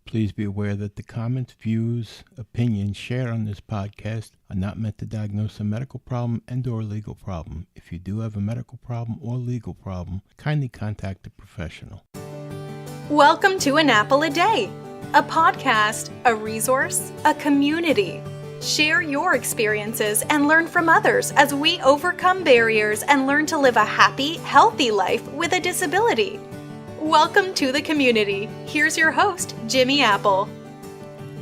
Please be aware that the comments, views, opinions shared on this podcast are not meant to diagnose a medical problem and/or legal problem. If you do have a medical problem or legal problem, kindly contact a professional. Welcome to An Apple a Day, a podcast, a resource, a community. Share your experiences and learn from others as we overcome barriers and learn to live a happy, healthy life with a disability. Welcome to the community. Here's your host, Jimmy Apple.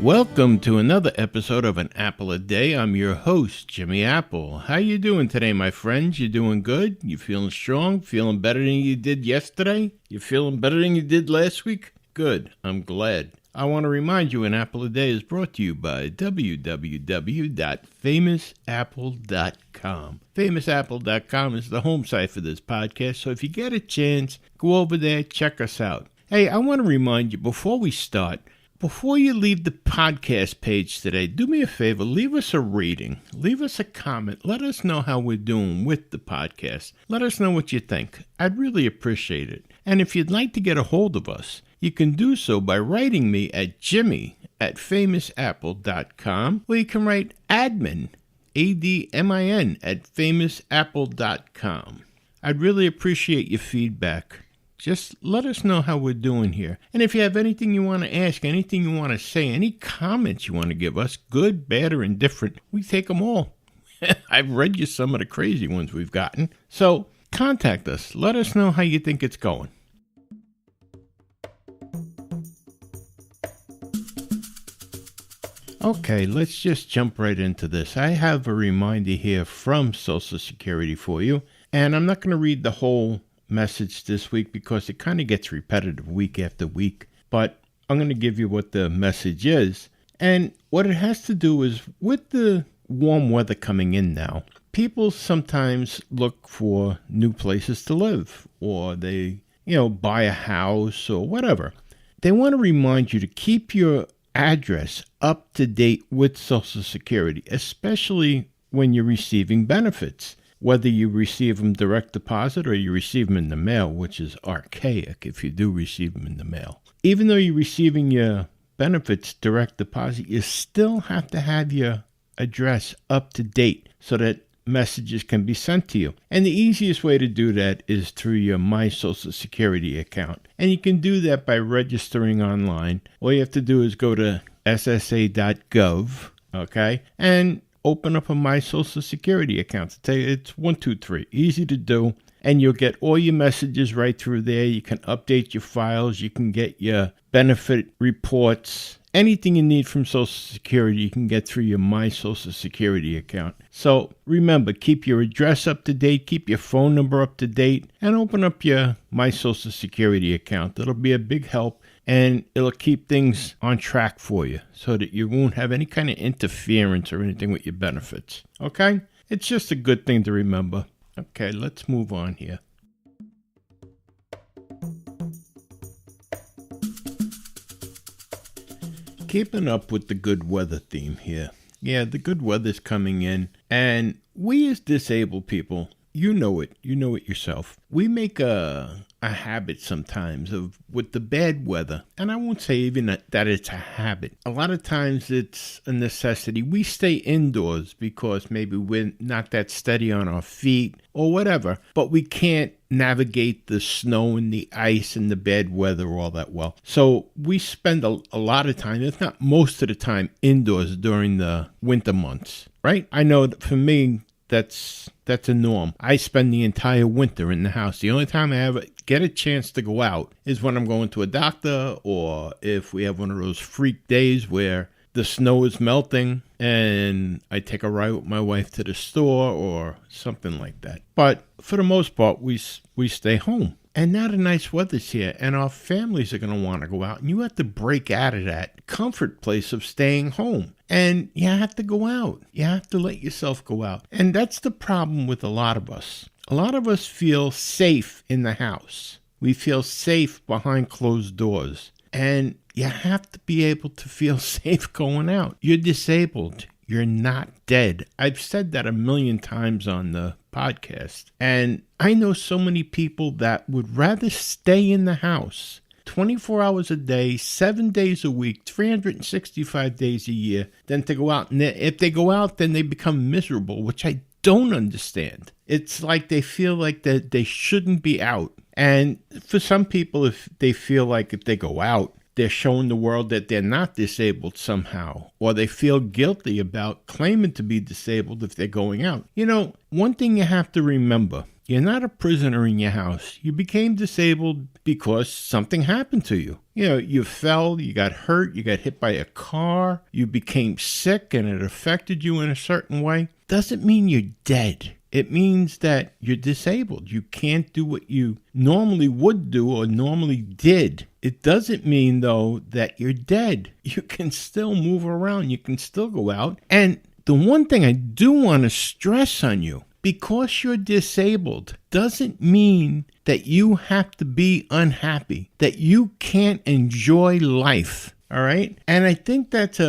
Welcome to another episode of An Apple a Day. I'm your host, Jimmy Apple. How you doing today, my friends? You doing good? You feeling strong? Feeling better than you did yesterday? You feeling better than you did last week? Good. I'm glad. I want to remind you, An Apple a Day is brought to you by www.famousapple.com. Famousapple.com is the home site for this podcast, so if you get a chance, go over there, check us out. Hey, I want to remind you, before we start, before you leave the podcast page today, do me a favor, leave us a rating, leave us a comment, let us know how we're doing with the podcast. Let us know what you think. I'd really appreciate it. And if you'd like to get a hold of us, you can do so by writing me at jimmy@famousapple.com, or you can write admin, ADMIN, at famousapple.com. I'd really appreciate your feedback. Just let us know how we're doing here. And if you have anything you want to ask, anything you want to say, any comments you want to give us, good, bad, or indifferent, we take them all. I've read you some of the crazy ones we've gotten. So contact us. Let us know how you think it's going. Okay, let's just jump right into this. I have a reminder here from Social Security for you, and I'm not going to read the whole message this week because it kind of gets repetitive week after week, but I'm going to give you what the message is. And what it has to do is with the warm weather coming in now, people sometimes look for new places to live, or they, buy a house or whatever. They want to remind you to keep your address up to date with Social Security, especially when you're receiving benefits. Whether you receive them direct deposit or you receive them in the mail, which is archaic if you do receive them in the mail. Even though you're receiving your benefits direct deposit, you still have to have your address up to date so that messages can be sent to you. And the easiest way to do that is through your My Social Security account. And you can do that by registering online. All you have to do is go to ssa.gov, okay, and open up a My Social Security account. It's 1, 2, 3. Easy to do. And you'll get all your messages right through there. You can update your files. You can get your benefit reports. Anything you need from Social Security, you can get through your My Social Security account. So remember, keep your address up to date, keep your phone number up to date, and open up your My Social Security account. That'll be a big help, and it'll keep things on track for you so that you won't have any kind of interference or anything with your benefits. Okay? It's just a good thing to remember. Okay, let's move on here. Keeping up with the good weather theme here. Yeah, the good weather's coming in, and we as disabled people, you know it yourself. We make a habit sometimes of with the bad weather, and I won't say even that it's a habit. A lot of times it's a necessity. We stay indoors because maybe we're not that steady on our feet or whatever, but we can't navigate the snow and the ice and the bad weather all that well. So we spend a lot of time, if not most of the time, indoors during the winter months, right? I know that for me, that's a norm. I spend the entire winter in the house. The only time I ever get a chance to go out is when I'm going to a doctor, or if we have one of those freak days where the snow is melting and I take a ride with my wife to the store or something like that. But for the most part, we stay home. And now the nice weather's here, and our families are going to want to go out, and you have to break out of that comfort place of staying home. And you have to go out. You have to let yourself go out. And that's the problem with a lot of us. A lot of us feel safe in the house. We feel safe behind closed doors. And you have to be able to feel safe going out. You're disabled. You're not dead. I've said that a million times on the podcast. And I know so many people that would rather stay in the house 24 hours a day, 7 days a week, 365 days a year, than to go out. And if they go out, then they become miserable, which I don't understand. It's like they feel like that they shouldn't be out. And for some people, if they feel like if they go out, they're showing the world that they're not disabled somehow, or they feel guilty about claiming to be disabled if they're going out. You know, one thing you have to remember, you're not a prisoner in your house. You became disabled because something happened to you. You know, you fell, you got hurt, you got hit by a car, you became sick and it affected you in a certain way. Doesn't mean you're dead. It means that you're disabled. You can't do what you normally would do or normally did. It doesn't mean, though, that you're dead. You can still move around. You can still go out. And the one thing I do want to stress on you, because you're disabled doesn't mean that you have to be unhappy, that you can't enjoy life, all right? And I think that's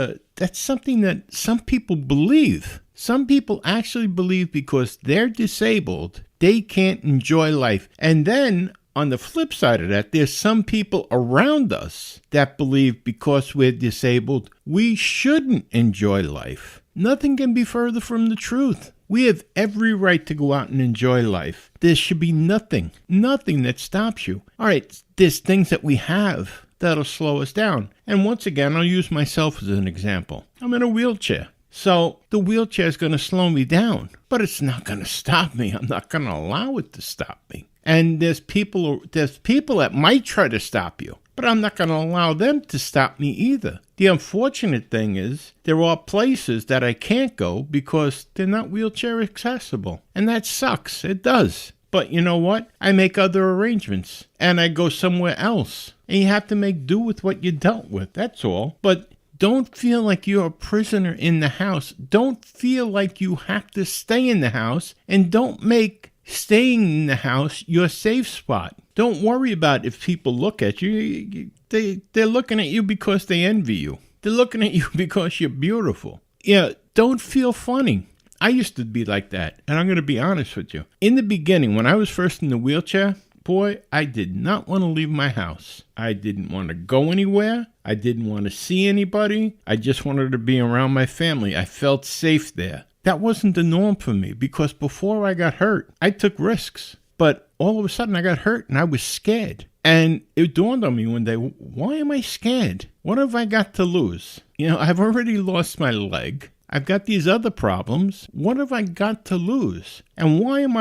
something that some people believe. Some people actually believe because they're disabled, they can't enjoy life. And then on the flip side of that, there's some people around us that believe because we're disabled, we shouldn't enjoy life. Nothing can be further from the truth. We have every right to go out and enjoy life. There should be nothing that stops you. All right, there's things that we have that'll slow us down. And once again, I'll use myself as an example. I'm in a wheelchair. So the wheelchair is going to slow me down, but it's not going to stop me. I'm not going to allow it to stop me. And there's people that might try to stop you, but I'm not going to allow them to stop me either. The unfortunate thing is there are places that I can't go because they're not wheelchair accessible. And that sucks. It does. But you know what? I make other arrangements and I go somewhere else. And you have to make do with what you dealt with. That's all. But don't feel like you're a prisoner in the house. Don't feel like you have to stay in the house. And don't make staying in the house your safe spot. Don't worry about if people look at you. They're looking at you because they envy you. They're looking at you because you're beautiful. Yeah, don't feel funny. I used to be like that, and I'm going to be honest with you. In the beginning, when I was first in the wheelchair, boy, I did not want to leave my house. I didn't want to go anywhere. I didn't want to see anybody. I just wanted to be around my family. I felt safe there. That wasn't the norm for me because before I got hurt, I took risks. But all of a sudden I got hurt and I was scared. And it dawned on me one day, why am I scared? What have I got to lose? You know, I've already lost my leg. I've got these other problems. What have I got to lose? And why am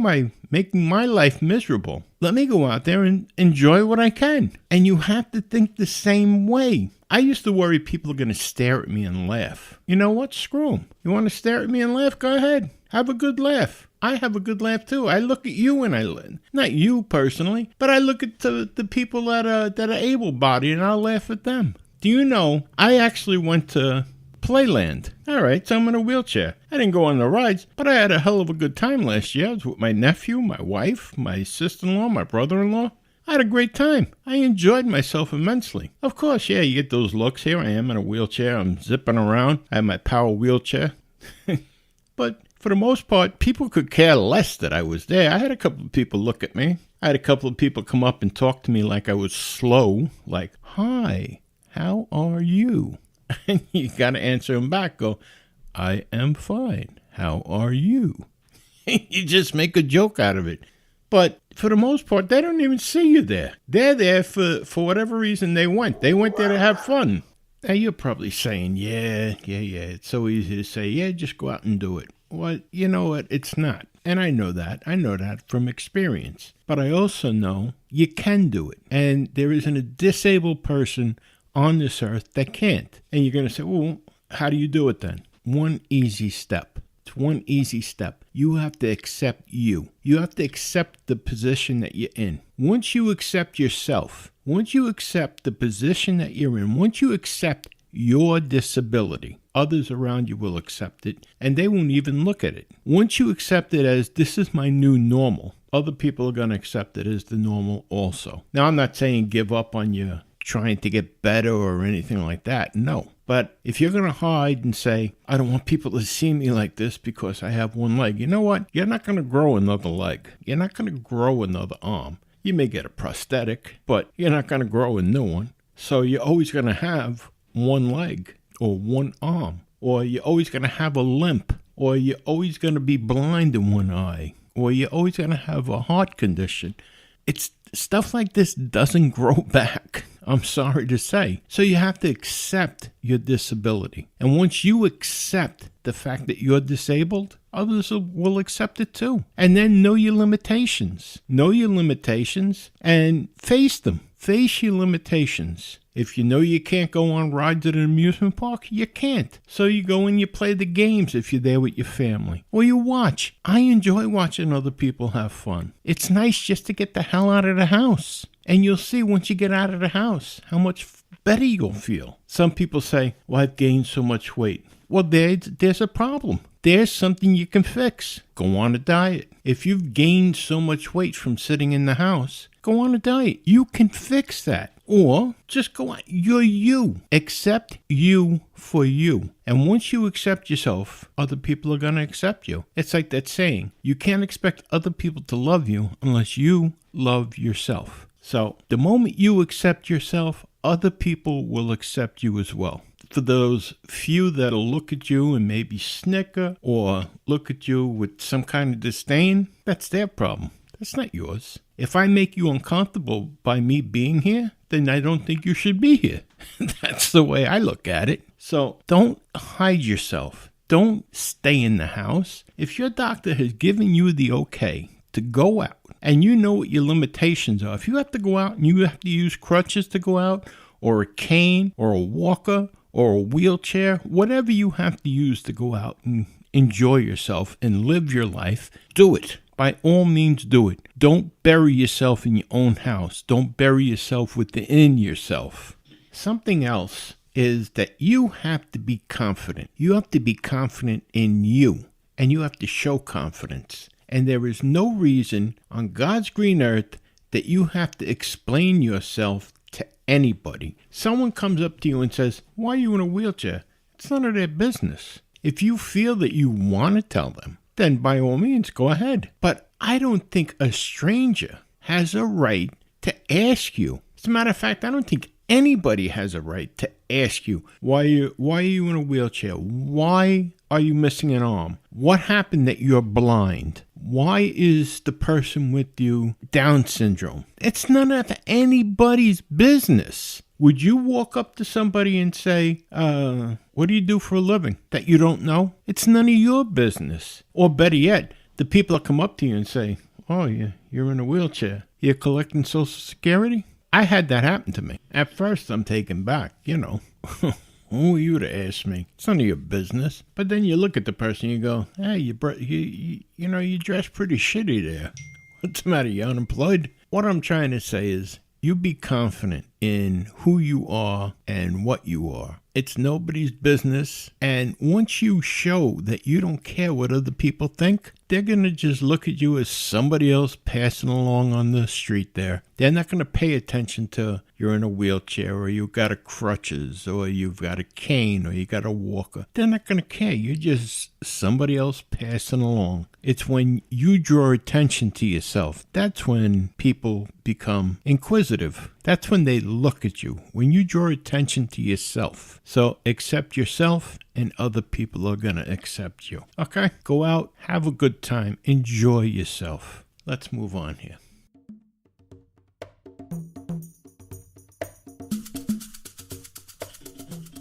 I making my life miserable? Let me go out there and enjoy what I can. And you have to think the same way. I used to worry people are going to stare at me and laugh. You know what? Screw them. You want to stare at me and laugh? Go ahead. Have a good laugh. I have a good laugh too. I look at you when I laugh. Not you personally, but I look at the people that are able-bodied and I'll laugh at them. Do you know, I actually went to Playland. All right, so I'm in a wheelchair. I didn't go on the rides, but I had a hell of a good time last year. I was with my nephew, my wife, my sister-in-law, my brother-in-law. I had a great time. I enjoyed myself immensely. Of course, yeah, you get those looks. Here I am in a wheelchair. I'm zipping around. I have my power wheelchair. But for the most part, people could care less that I was there. I had a couple of people look at me. I had a couple of people come up and talk to me like I was slow. Like, hi, how are you? And you got to answer them back. Go, I am fine. How are you? You just make a joke out of it. But for the most part, they don't even see you there. They're there for whatever reason they went. They went there to have fun. Now, you're probably saying, yeah. It's so easy to say, yeah, just go out and do it. Well, you know what? It's not. And I know that. I know that from experience. But I also know you can do it. And there isn't a disabled person on this earth that can't. And you're going to say, well, how do you do it then? One easy step. It's one easy step. You have to accept you. You have to accept the position that you're in. Once you accept yourself, once you accept the position that you're in, once you accept your disability, others around you will accept it, and they won't even look at it. Once you accept it as, this is my new normal, other people are going to accept it as the normal also. Now, I'm not saying give up on your trying to get better or anything like that. No. But if you're going to hide and say, I don't want people to see me like this because I have one leg, you know what? You're not going to grow another leg. You're not going to grow another arm. You may get a prosthetic, but you're not going to grow a new one. So you're always going to have one leg or one arm, or you're always going to have a limp, or you're always going to be blind in one eye, or you're always going to have a heart condition. It's stuff like this doesn't grow back, I'm sorry to say. So you have to accept your disability. And once you accept the fact that you're disabled, others will accept it too. And then know your limitations. Know your limitations and face them. Face your limitations. If you know you can't go on rides at an amusement park, you can't. So you go and you play the games if you're there with your family. Or you watch. I enjoy watching other people have fun. It's nice just to get the hell out of the house. And you'll see once you get out of the house how much better you'll feel. Some people say, well, I've gained so much weight. Well, there's a problem. There's something you can fix. Go on a diet. If you've gained so much weight from sitting in the house, go on a diet. You can fix that. Or just go on. You're you. Accept you for you. And once you accept yourself, other people are going to accept you. It's like that saying, you can't expect other people to love you unless you love yourself. So the moment you accept yourself, other people will accept you as well. For those few that'll look at you and maybe snicker or look at you with some kind of disdain, that's their problem. That's not yours. If I make you uncomfortable by me being here, then I don't think you should be here. That's the way I look at it. So don't hide yourself. Don't stay in the house. If your doctor has given you the okay to go out and you know what your limitations are, if you have to go out and you have to use crutches to go out, or a cane, or a walker, or a wheelchair, whatever you have to use to go out and enjoy yourself and live your life, do it. By all means, do it. Don't bury yourself in your own house. Don't bury yourself within yourself. Something else is that you have to be confident. You have to be confident in you, and you have to show confidence. And there is no reason on God's green earth that you have to explain yourself to anybody. Someone comes up to you and says, why are you in a wheelchair? It's none of their business. If you feel that you want to tell them, then by all means, go ahead. But I don't think a stranger has a right to ask you. As a matter of fact, I don't think anybody has a right to ask you, why are you in a wheelchair? Why are you missing an arm? What happened that you're blind? Why is the person with you Down syndrome? It's none of anybody's business. Would you walk up to somebody and say, what do you do for a living? That you don't know? It's none of your business. Or better yet, the people that come up to you and say, oh, you're in a wheelchair. You're collecting Social Security? I had that happen to me. At first, I'm taken back, Who are you to ask me? It's none of your business. But then you look at the person and you go, hey, you dress pretty shitty there. What's the matter? You unemployed? What I'm trying to say is, you be confident in who you are and what you are. It's nobody's business. And once you show that you don't care what other people think, they're going to just look at you as somebody else passing along on the street there. They're not going to pay attention to you're in a wheelchair or you've got a crutches or you've got a cane or you got a walker. They're not going to care. You're just somebody else passing along. It's when you draw attention to yourself. That's when people become inquisitive. That's when they look at you. When you draw attention to yourself. So accept yourself and other people are going to accept you. Okay? Go out, have a good time, enjoy yourself. Let's move on here.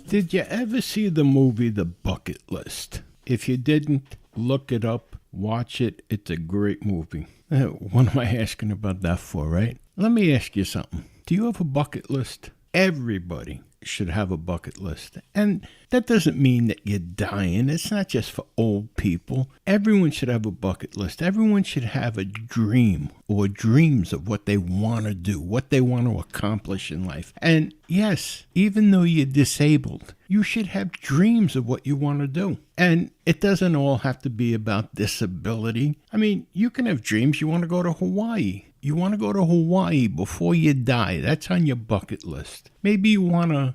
Did you ever see the movie The Bucket List? If you didn't, look it up, watch it. It's a great movie. What am I asking about that for, right? Let me ask you something. Do you have a bucket list? Everybody should have a bucket list. And that doesn't mean that you're dying. It's not just for old people. Everyone should have a bucket list. Everyone should have a dream or dreams of what they want to do, what they want to accomplish in life. And yes, even though you're disabled, you should have dreams of what you want to do. And it doesn't all have to be about disability. I mean, you can have dreams. You want to go to Hawaii. You want to go to Hawaii before you die. That's on your bucket list. Maybe you want to,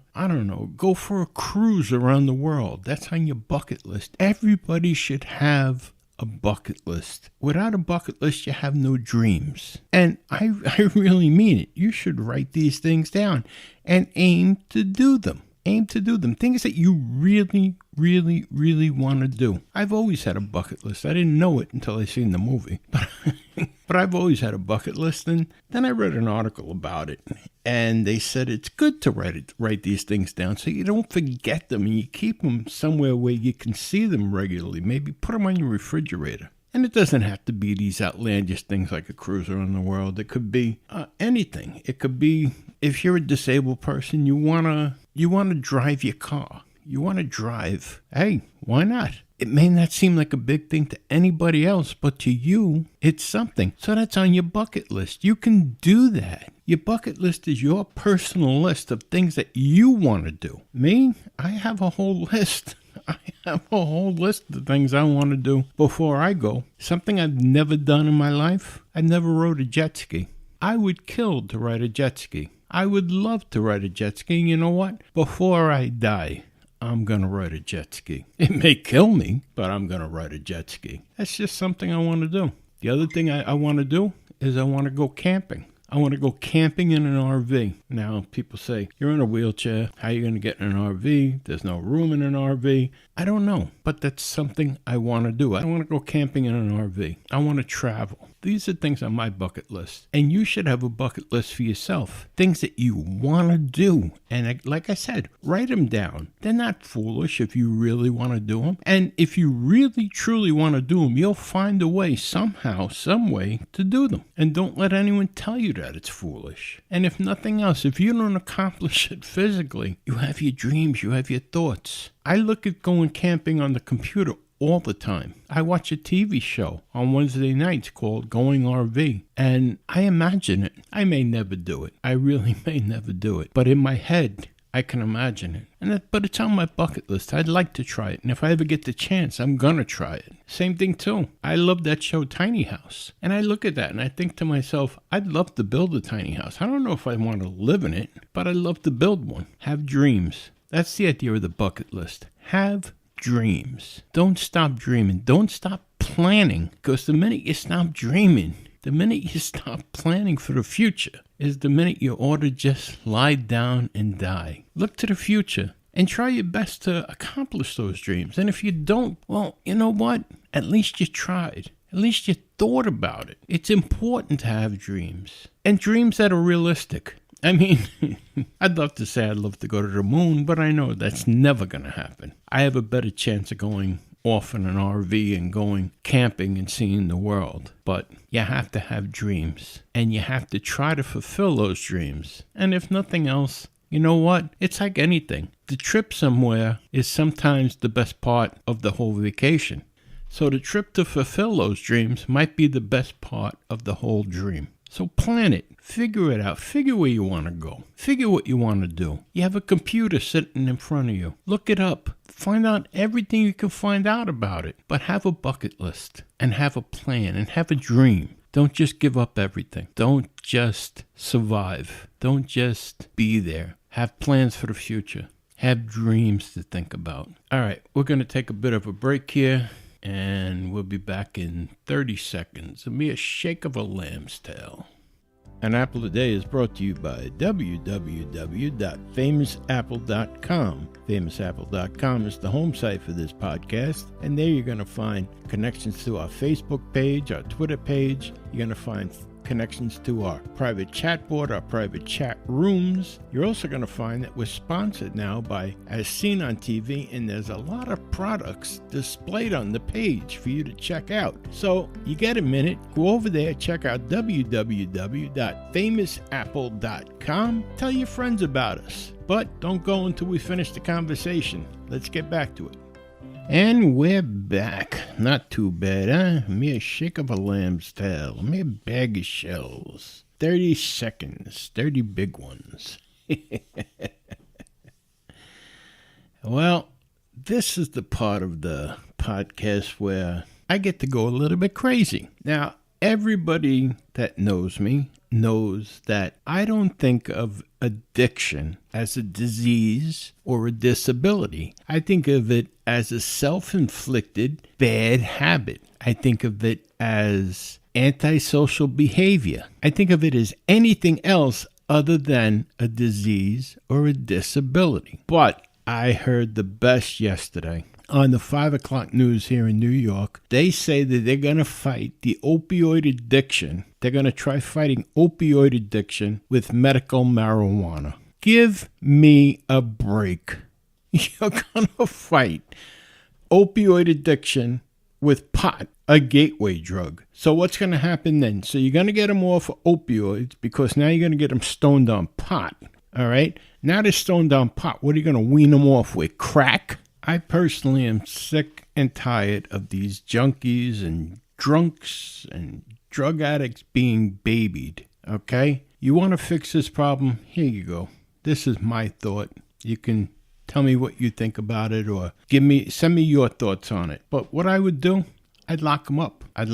go for a cruise around the world. That's on your bucket list. Everybody should have a bucket list. Without a bucket list, you have no dreams. And I really mean it. You should write these things down and aim to do them. Aim to do them. Things that you really, really, really want to do. I've always had a bucket list. I didn't know it until I seen the movie. But I've always had a bucket list. And then I read an article about it. And they said it's good to write these things down so you don't forget them. And you keep them somewhere where you can see them regularly. Maybe put them on your refrigerator. And it doesn't have to be these outlandish things like a cruise around the world. It could be anything. It could be, if you're a disabled person, you want to drive your car. You want to drive. Hey, why not? It may not seem like a big thing to anybody else, but to you, it's something. So that's on your bucket list. You can do that. Your bucket list is your personal list of things that you want to do. Me, I have a whole list. I have a whole list of things I want to do before I go. Something I've never done in my life. I never rode a jet ski. I would kill to ride a jet ski. I would love to ride a jet ski. You know what? Before I die, I'm going to ride a jet ski. It may kill me, but I'm going to ride a jet ski. That's just something I want to do. The other thing I want to do is I want to go camping. I want to go camping in an RV. Now, people say, you're in a wheelchair. How are you going to get in an RV? There's no room in an RV. I don't know, but that's something I want to do. I want to go camping in an RV. I want to travel. These are things on my bucket list. And you should have a bucket list for yourself. Things that you want to do. And like I said, write them down. They're not foolish if you really want to do them. And if you really, truly want to do them, you'll find a way somehow, some way to do them. And don't let anyone tell you that it's foolish. And if nothing else, if you don't accomplish it physically, you have your dreams, you have your thoughts. I look at going camping on the computer all the time. I watch a TV show on Wednesday nights called Going RV, and I imagine it. I may never do it. I really may never do it. But in my head, I can imagine it. But it's on my bucket list. I'd like to try it. And if I ever get the chance, I'm going to try it. Same thing, too. I love that show, Tiny House. And I look at that and I think to myself, I'd love to build a tiny house. I don't know if I want to live in it, but I'd love to build one. Have dreams. That's the idea of the bucket list. Have dreams. Don't stop dreaming. Don't stop planning. Because the minute you stop dreaming, the minute you stop planning for the future, is the minute you ought to just lie down and die. Look to the future and try your best to accomplish those dreams. And if you don't, well, you know what? At least you tried. At least you thought about it. It's important to have dreams. And dreams that are realistic. I mean, I'd love to say I'd love to go to the moon, but I know that's never going to happen. I have a better chance of going off in an RV and going camping and seeing the world. But you have to have dreams, and you have to try to fulfill those dreams. And if nothing else, you know what? It's like anything. The trip somewhere is sometimes the best part of the whole vacation. So the trip to fulfill those dreams might be the best part of the whole dream. So plan it. Figure it out. Figure where you want to go. Figure what you want to do. You have a computer sitting in front of you. Look it up. Find out everything you can find out about it. But have a bucket list and have a plan and have a dream. Don't just give up everything. Don't just survive. Don't just be there. Have plans for the future. Have dreams to think about. All right, we're going to take a bit of a break here. And we'll be back in 30 seconds. It'll be a shake of a lamb's tail. An Apple a Day is brought to you by www.famousapple.com. Famousapple.com is the home site for this podcast, and there you're going to find connections to our Facebook page, our Twitter page. You're going to find connections to our private chat board, our private chat rooms. You're also going to find that we're sponsored now by As Seen on TV, and there's a lot of products displayed on the page for you to check out. So you get a minute, go over there, check out www.famousapple.com. Tell your friends about us, but don't go until we finish the conversation. Let's get back to it. And we're back. Not too bad, huh? Mere shake of a lamb's tail. Mere bag of shells. 30 seconds. 30 big ones. Well, this is the part of the podcast where I get to go a little bit crazy. Now, everybody that knows me knows that I don't think of addiction as a disease or a disability. I think of it as a self-inflicted bad habit. I think of it as antisocial behavior. I think of it as anything else other than a disease or a disability. But I heard the best yesterday. On the 5 o'clock news here in New York, they say that they're going to fight the opioid addiction. They're going to try fighting opioid addiction with medical marijuana. Give me a break. You're going to fight opioid addiction with pot, a gateway drug. So what's going to happen then? So you're going to get them off of opioids because now you're going to get them stoned on pot. All right? Now they're stoned on pot. What are you going to wean them off with? Crack? I personally am sick and tired of these junkies and drunks and drug addicts being babied, okay? You want to fix this problem? Here you go. This is my thought. You can tell me what you think about it or send me your thoughts on it. But what I would do, I'd lock them up. I'd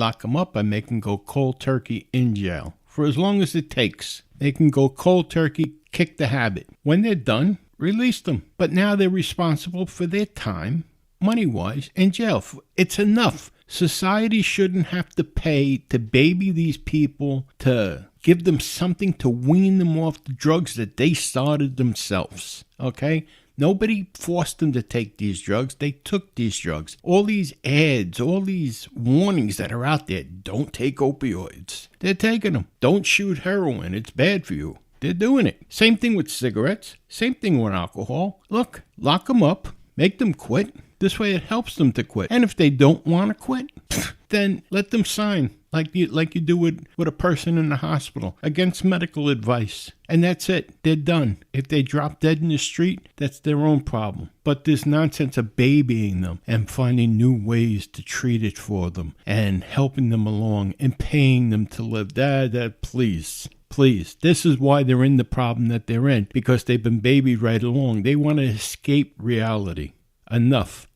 make them go cold turkey in jail for as long as it takes. They can go cold turkey, kick the habit. When they're done, release them. But now they're responsible for their time, money-wise, in jail. It's enough. Society shouldn't have to pay to baby these people, to give them something to wean them off the drugs that they started themselves. Okay? Nobody forced them to take these drugs. They took these drugs. All these ads, all these warnings that are out there, don't take opioids. They're taking them. Don't shoot heroin. It's bad for you. They're doing it. Same thing with cigarettes. Same thing with alcohol. Look, lock them up. Make them quit. This way it helps them to quit. And if they don't want to quit, then let them sign like you do with a person in the hospital against medical advice. And that's it. They're done. If they drop dead in the street, that's their own problem. But this nonsense of babying them and finding new ways to treat it for them and helping them along and paying them to live, please. Please, this is why they're in the problem that they're in, because they've been babied right along. They want to escape reality. Enough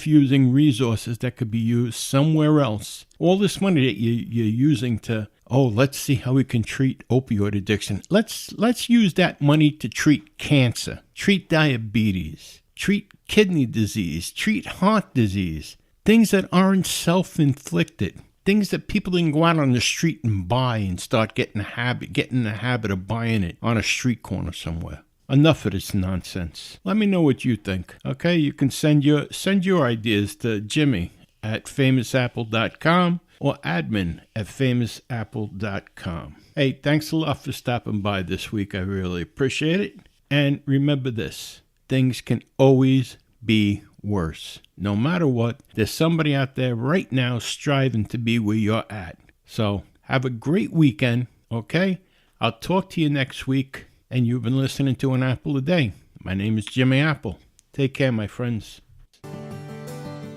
using resources that could be used somewhere else. All this money that you're using to, let's see how we can treat opioid addiction. Let's use that money to treat cancer, treat diabetes, treat kidney disease, treat heart disease, things that aren't self-inflicted. Things that people can go out on the street and buy and start getting in the habit of buying it on a street corner somewhere. Enough of this nonsense. Let me know what you think. Okay, you can send your ideas to Jimmy at famousapple.com or admin at famousapple.com. Hey, thanks a lot for stopping by this week. I really appreciate it. And remember this, things can always be worse. No matter what, there's somebody out there right now striving to be where you're at. So have a great weekend, okay? I'll talk to you next week, and you've been listening to An Apple a Day. My name is Jimmy Apple. Take care, my friends.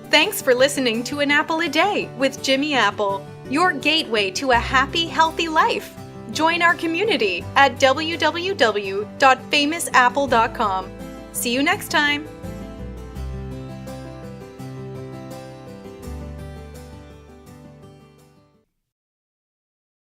Thanks for listening to An Apple a Day with Jimmy Apple, your gateway to a happy, healthy life. Join our community at www.famousapple.com. See you next time.